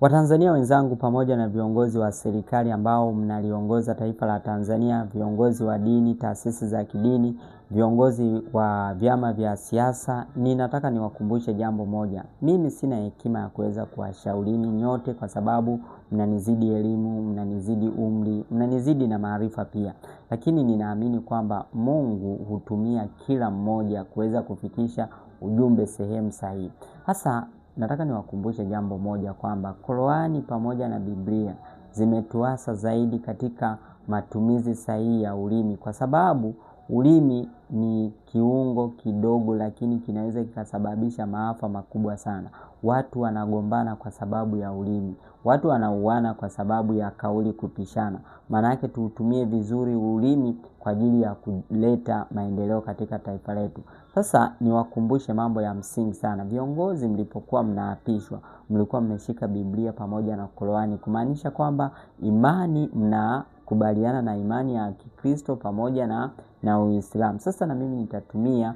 Watanzania wenzangu pamoja na viongozi wa serikali ambao mnaliongoza taifa la Tanzania, viongozi wa dini, taasisi za kidini, viongozi wa vyama vya siasa, ninataka niwakumbushe jambo moja. Mimi sina hekima ya kuweza kuwashaurini nyote kwa sababu mnanizidi elimu, mnanizidi umri, mnanizidi na maarifa pia. Lakini ninaamini kwamba Mungu hutumia kila mmoja kuweza kufikisha ujumbe sehemu sahihi. Hasa nataka niwakumbushe jambo moja kwamba Qur'ani pamoja na Biblia zimetuasa zaidi katika matumizi sahihi ya ulimi, kwa sababu ulimi ni kiungo kidogo lakini kinaweza kikasababisha maafa makubwa sana. Watu wanagombana kwa sababu ya ulimi, watu wanauana kwa sababu ya kauli kupishana. Maana yake tuutumie vizuri ulimi kwa ajili ya kuleta maendeleo katika taifa letu. Sasa niwakumbushe mambo ya msingi sana. Viongozi mlipokuwa mnaapishwa, mlikuwa mmeshika Biblia pamoja na Qur'ani, kumaanisha kwamba imani mnakubaliana na imani ya Kikristo pamoja na Uislamu. Sasa na mimi nitatumia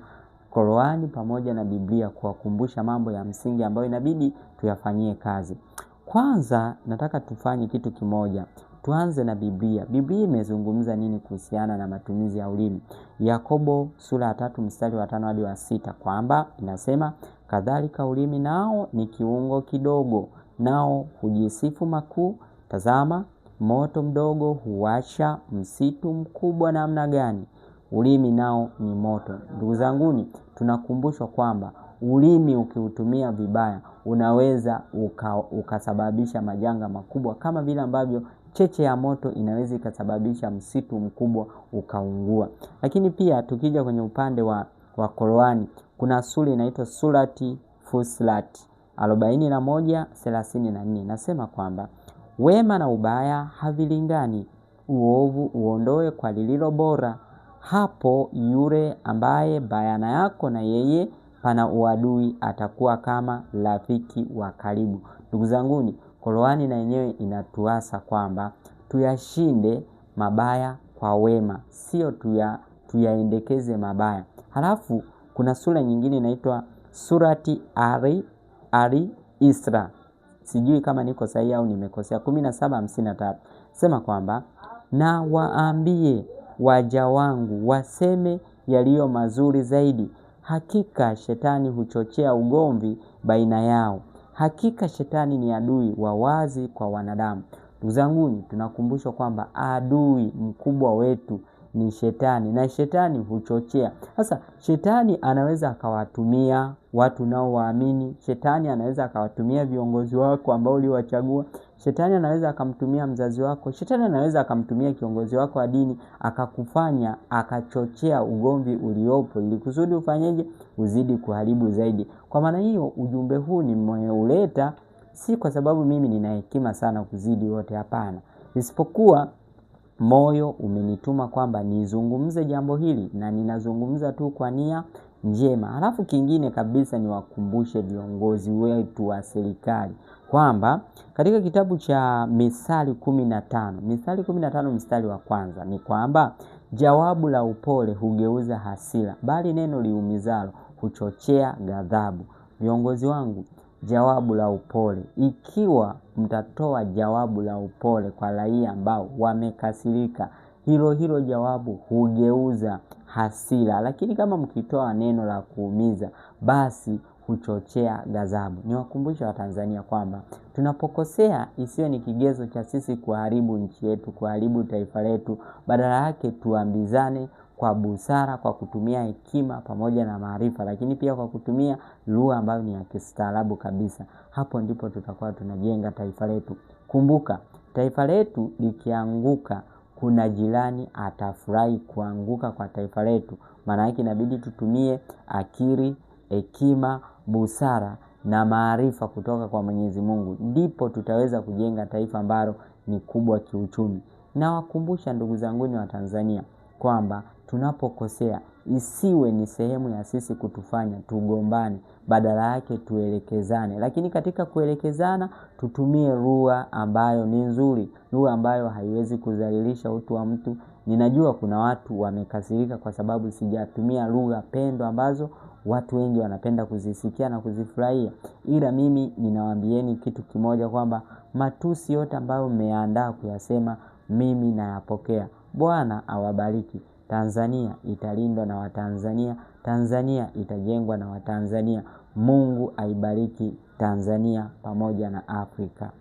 Qur'ani pamoja na Biblia kuwakumbusha mambo ya msingi ambayo inabidi tuyafanyie kazi. Kwanza nataka tufanye kitu kimoja. Tuanze na Biblia. Biblia imezungumza nini kuhusiana na matumizi ya ulimi? Yakobo sura ya 3 mstari wa 5 hadi wa 6, kwamba inasema kadhalika ulimi nao ni kiungo kidogo, nao hujisifu makuu. Tazama, moto mdogo huwasha msitu mkubwa namna gani. Ulimi nao ni moto. Ndugu zanguni, tunakumbushwa kwamba ulimi ukiutumia vibaya unaweza ukasababisha majanga makubwa, kama vile ambavyo cheche ya moto inaweza ikasababisha msitu mkubwa ukaungua. Lakini pia tukija kwenye upande wa Qur'ani, kuna sura inaitwa Surati Fusilat 41:34. Nasema kwamba wema na ubaya havilingani, uovu uondoe kwa lililo bora. Hapo yule ambaye bayana yako na yeye pana uadui atakuwa kama rafiki wa karibu. Ndugu zanguni, Qur'ani na yenyewe inatuasa kwamba tuyashinde mabaya kwa wema, sio tuyaendekeze mabaya. Halafu kuna sura nyingine inaitwa Surati Al-Isra. Sijui kama niko sahihi au nimekosea, 17:53. Sema kwamba na waambie waja wangu waseme yaliyo mazuri zaidi. Hakika shetani huchochea ugomvi baina yao. Hakika shetani ni adui wa wazi kwa wanadamu. Ndugu zanguni, tunakumbushwa kwamba adui mkubwa wetu ni shetani, na shetani huchochea. Sasa shetani anaweza akawatumia watu nao waamini, shetani anaweza akawatumia viongozi wako ambao uliwachagua, shetani anaweza akamtumia mzazi wako, shetani anaweza akamtumia kiongozi wako wa dini, akakufanya akachochea ugomvi uliopo ili kusudi ufanyeje? Uzidi kuharibu zaidi. Kwa maana hiyo ujumbe huu nimeuleta si kwa sababu mimi nina hekima sana kuzidi wote, hapana, isipokuwa moyo umenituma kwamba nizungumze jambo hili, na ninazungumza tu kwa nia njema. Halafu kingine kabisa niwakumbushe viongozi wetu wa serikali kwamba katika kitabu cha Mithali 15 mstari wa 1 ni kwamba jawabu la upole hugeuza hasira, bali neno liumizalo huchochea ghadhabu. Viongozi wangu, jawabu la upole, ikiwa mtatoa jawabu la upole kwa raia ambao wamekasirika, hilo jawabu hugeuza hasira. Lakini kama mkitoa neno la kuumiza, basi huchochea ghadhabu. Niwakumbusha Watanzania kwamba tunapokosea isiwe ni kigezo cha sisi kuharibu nchi yetu, kuharibu taifa letu. Badala yake tuambizane kwa busara, kwa kutumia hekima pamoja na maarifa, lakini pia kwa kutumia lugha ambayo ni ya kistaarabu kabisa. Hapo ndipo tutakuwa tunajenga taifa letu. Kumbuka, taifa letu likianguka, kuna jirani atafurahi kuanguka kwa taifa letu. Maana yake inabidi tutumie akili, hekima, busara na maarifa kutoka kwa Mwenyezi Mungu, ndipo tutaweza kujenga taifa ambalo ni kubwa kiuchumi. Na wakumbusha ndugu zanguni wa Tanzania kwamba tunapokosea isiwe ni sehemu ya sisi kutufanya tugombane, badala yake tuelekezane. Lakini katika kuelekezana tutumie lugha ambayo ni nzuri, lugha ambayo haiwezi kudhalilisha utu wa mtu. Ninajua kuna watu wamekasirika kwa sababu sijatumia lugha pendo ambazo watu wengi wanapenda kuzisikia na kuzifurahia. Ila mimi ninawaambieni kitu kimoja kwamba matusi yote ambayo mmeandaa kuyasema mimi nayapokea. Bwana awabariki. Tanzania italindwa na Watanzania. Tanzania itajengwa na Watanzania. Mungu aibariki Tanzania pamoja na Afrika.